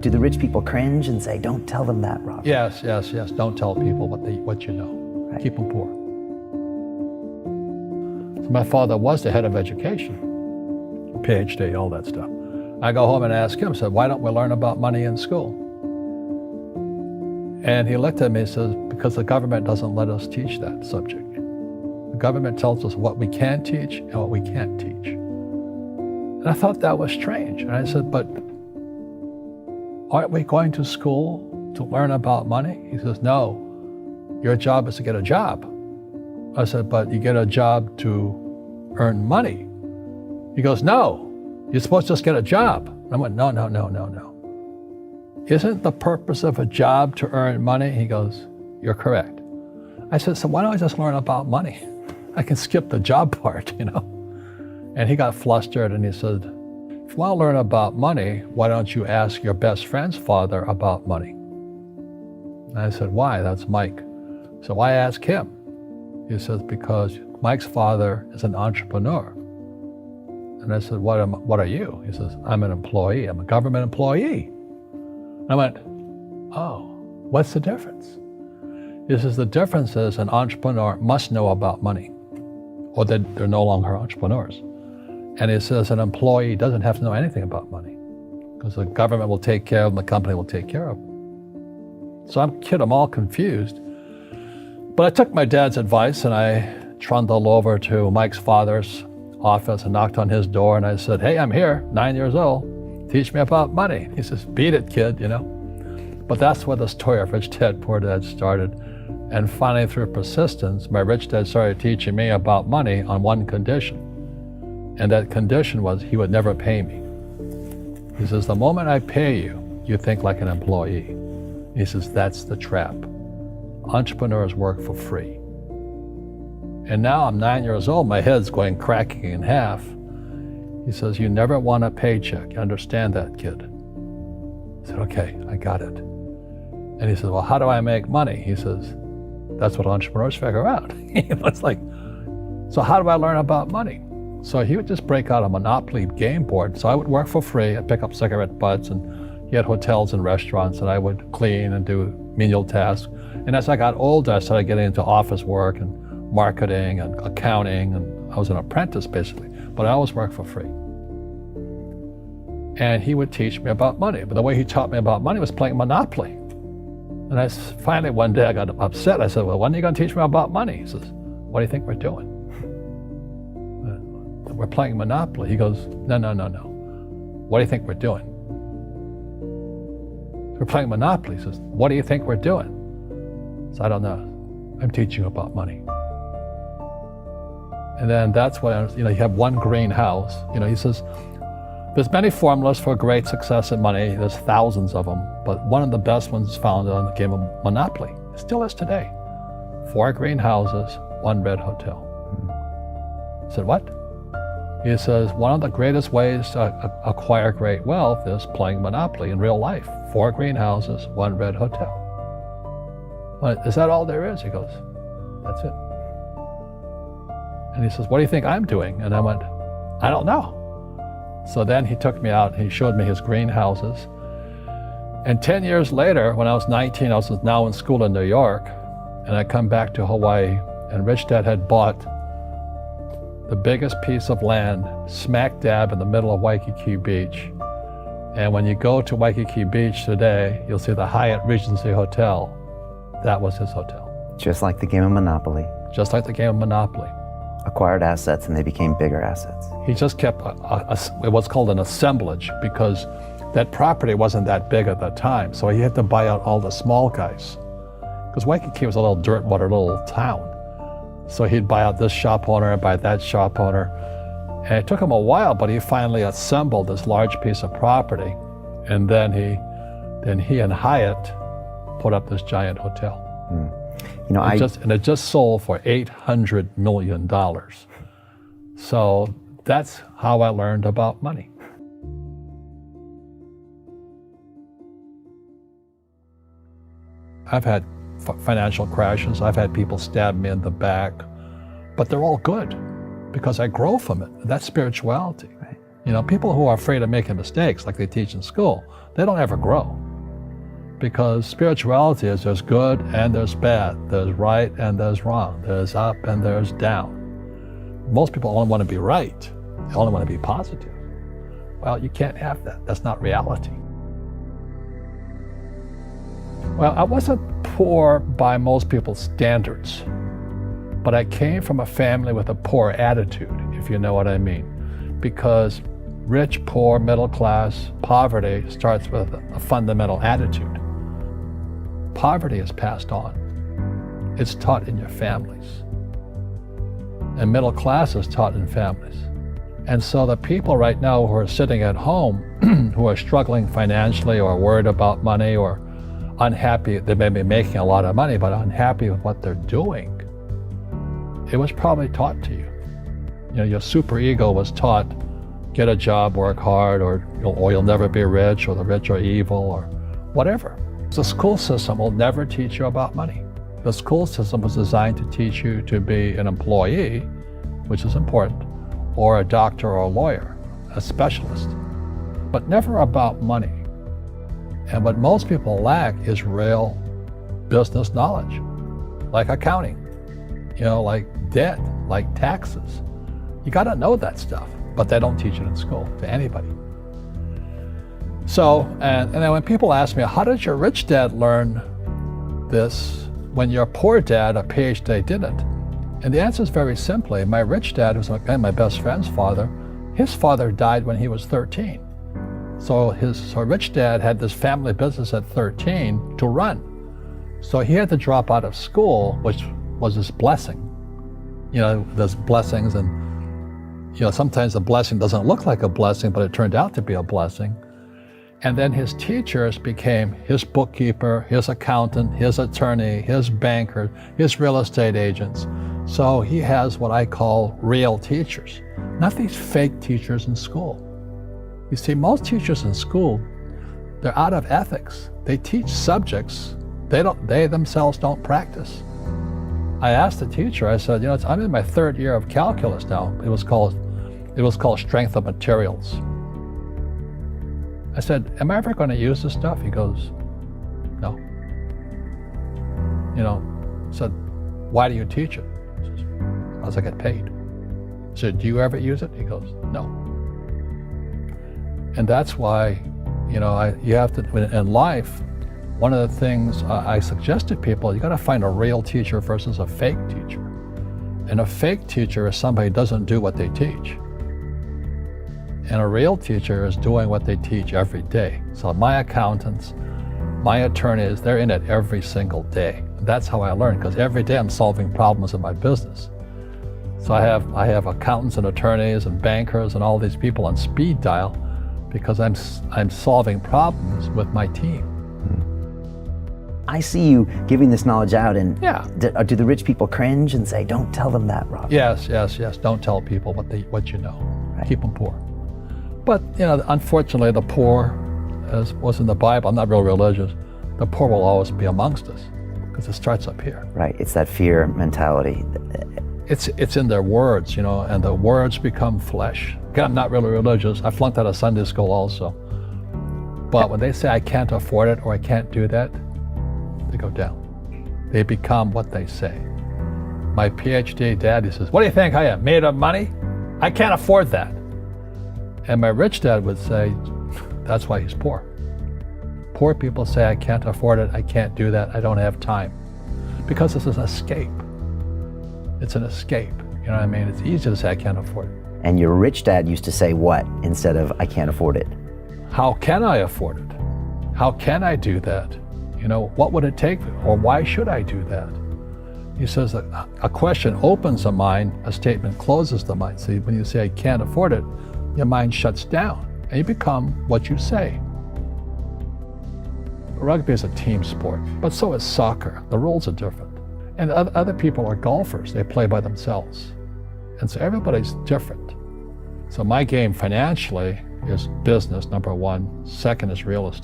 Do the rich people cringe and say, don't tell them that, Robert? Yes. Don't tell people what you know. Right. Keep them poor. So my father was the head of education, PhD, all that stuff. I go home and ask him, said, why don't we learn about money in school? And he looked at me and says, because the government doesn't let us teach that subject. The government tells us what we can teach and what we can't teach. And I thought that was strange. And I said, but aren't we going to school to learn about money? He says, no, your job is to get a job. I said, but you get a job to earn money. He goes, no, you're supposed to just get a job. And I went, no. Isn't the purpose of a job to earn money? He goes, you're correct. I said, so why don't I just learn about money? I can skip the job part, you know? And he got flustered and he said, if you want to learn about money, why don't you ask your best friend's father about money? And I said, why? That's Mike. So why ask him? He says, because Mike's father is an entrepreneur. And I said, what are you? He says, I'm an employee. I'm a government employee. I went, oh, what's the difference? He says, the difference is an entrepreneur must know about money, or they're no longer entrepreneurs. And he says an employee doesn't have to know anything about money because the government will take care of them, the company will take care of them. So I'm all confused. But I took my dad's advice and I trundled over to Mike's father's office and knocked on his door and I said, hey, I'm here, 9 years old. Teach me about money. He says, beat it, kid, you know. But that's where the story of Rich Dad, Poor Dad started. And finally, through persistence, my rich dad started teaching me about money on one condition. And that condition was he would never pay me. He says, the moment I pay you, you think like an employee. He says, that's the trap. Entrepreneurs work for free. And now I'm 9 years old, my head's cracking in half. He says, you never want a paycheck. You understand that, kid? I said, okay, I got it. And he says, well, how do I make money? He says, that's what entrepreneurs figure out. It's like, so how do I learn about money? So he would just break out a Monopoly game board. So I would work for free. I'd pick up cigarette butts and he had hotels and restaurants and I would clean and do menial tasks. And as I got older, I started getting into office work and marketing and accounting. And I was an apprentice basically, but I always worked for free. And he would teach me about money. But the way he taught me about money was playing Monopoly. And I finally one day I got upset. I said, well, when are you going to teach me about money? He says, what do you think we're doing? We're playing Monopoly. He goes, no. What do you think we're doing? We're playing Monopoly. He says, what do you think we're doing? So I don't know. I'm teaching you about money. And then that's when, you have one green house. He says, there's many formulas for great success in money. There's thousands of them, but one of the best ones is found on the game of Monopoly. It still is today. 4 green houses, 1 red hotel. I said, what? He says, one of the greatest ways to acquire great wealth is playing Monopoly in real life. 4 green houses, 1 red hotel. Well, is that all there is? He goes, that's it. And he says, what do you think I'm doing? And I went, I don't know. So then he took me out and he showed me his green houses. And 10 years later, when I was 19, I was now in school in New York, and I come back to Hawaii, and Rich Dad had bought the biggest piece of land smack dab in the middle of Waikiki Beach. And when you go to Waikiki Beach today, you'll see the Hyatt Regency Hotel. That was his hotel. Just like the game of Monopoly. Just like the game of Monopoly. Acquired assets and they became bigger assets. He just kept what's called an assemblage because that property wasn't that big at the time. So he had to buy out all the small guys. Because Waikiki was a little dirtwater little town. So he'd buy out this shop owner and buy that shop owner. And it took him a while, but he finally assembled this large piece of property. And then he and Hyatt put up this giant hotel. It just sold for $800 million. So that's how I learned about money. I've had financial crashes. I've had people stab me in the back, but they're all good because I grow from it. That's spirituality. Right. You know, people who are afraid of making mistakes, like they teach in school, they don't ever grow. Because spirituality is there's good and there's bad, there's right and there's wrong, there's up and there's down. Most people only want to be right, they only want to be positive. Well, you can't have that. That's not reality. Well, I wasn't poor by most people's standards, but I came from a family with a poor attitude, if you know what I mean. Because rich, poor, middle class, poverty starts with a fundamental attitude. Poverty is passed on. It's taught in your families. And middle class is taught in families. And so the people right now who are sitting at home, who are struggling financially or worried about money or unhappy, they may be making a lot of money, but unhappy with what they're doing, it was probably taught to you. You know, your superego was taught, get a job, work hard, or you'll never be rich, or the rich are evil, or whatever. The school system will never teach you about money. The school system was designed to teach you to be an employee, which is important, or a doctor or a lawyer, a specialist, but never about money. And what most people lack is real business knowledge, like accounting, you know, like debt, like taxes. You got to know that stuff, but they don't teach it in school to anybody. So, and then when people ask me, how did your rich dad learn this when your poor dad, a PhD, didn't? And the answer is very simply, my rich dad, who's my best friend's father, his father died when he was 13. So rich dad had this family business at 13 to run. So he had to drop out of school, which was his blessing. You know, there's blessings, and you know, sometimes the blessing doesn't look like a blessing, but it turned out to be a blessing. And then his teachers became his bookkeeper, his accountant, his attorney, his banker, his real estate agents. So he has what I call real teachers, not these fake teachers in school. You see, most teachers in school, they're out of ethics. They teach subjects they themselves don't practice. I asked the teacher, I said, you know, I'm in my third year of calculus now. It was called strength of materials. I said, am I ever going to use this stuff? He goes, no. You know, I said, why do you teach it? He says, because I get paid. I said, do you ever use it? He goes, no. And that's why, you know, you have to, in life, one of the things I suggest to people, you got to find a real teacher versus a fake teacher. And a fake teacher is somebody who doesn't do what they teach. And a real teacher is doing what they teach every day. So my accountants, my attorneys, they're in it every single day. That's how I learn, because every day I'm solving problems in my business. So I have accountants and attorneys and bankers and all these people on speed dial because I'm solving problems with my team. I see you giving this knowledge out, and Yeah. do the rich people cringe and say, don't tell them that, Rob? Yes. Don't tell people what you know. Right. Keep them poor. But you know, unfortunately, the poor, as was in the Bible, I'm not real religious, the poor will always be amongst us because it starts up here. Right, it's that fear mentality. It's in their words, you know, and the words become flesh. Again, I'm not really religious. I flunked out of Sunday school also. But when they say I can't afford it or I can't do that, they go down. They become what they say. My PhD dad, he says, what do you think I am, made of money? I can't afford that. And my rich dad would say, that's why he's poor. Poor people say, I can't afford it, I can't do that, I don't have time. Because this is an escape. It's an escape, you know what I mean? It's easy to say, I can't afford it. And your rich dad used to say what instead of, I can't afford it? How can I afford it? How can I do that? You know, what would it take, or why should I do that? He says that a question opens the mind, a statement closes the mind. See, when you say, I can't afford it, your mind shuts down, and you become what you say. Rugby is a team sport, but so is soccer. The rules are different. And other people are golfers. They play by themselves. And so everybody's different. So my game financially is business, number one. Second is real estate.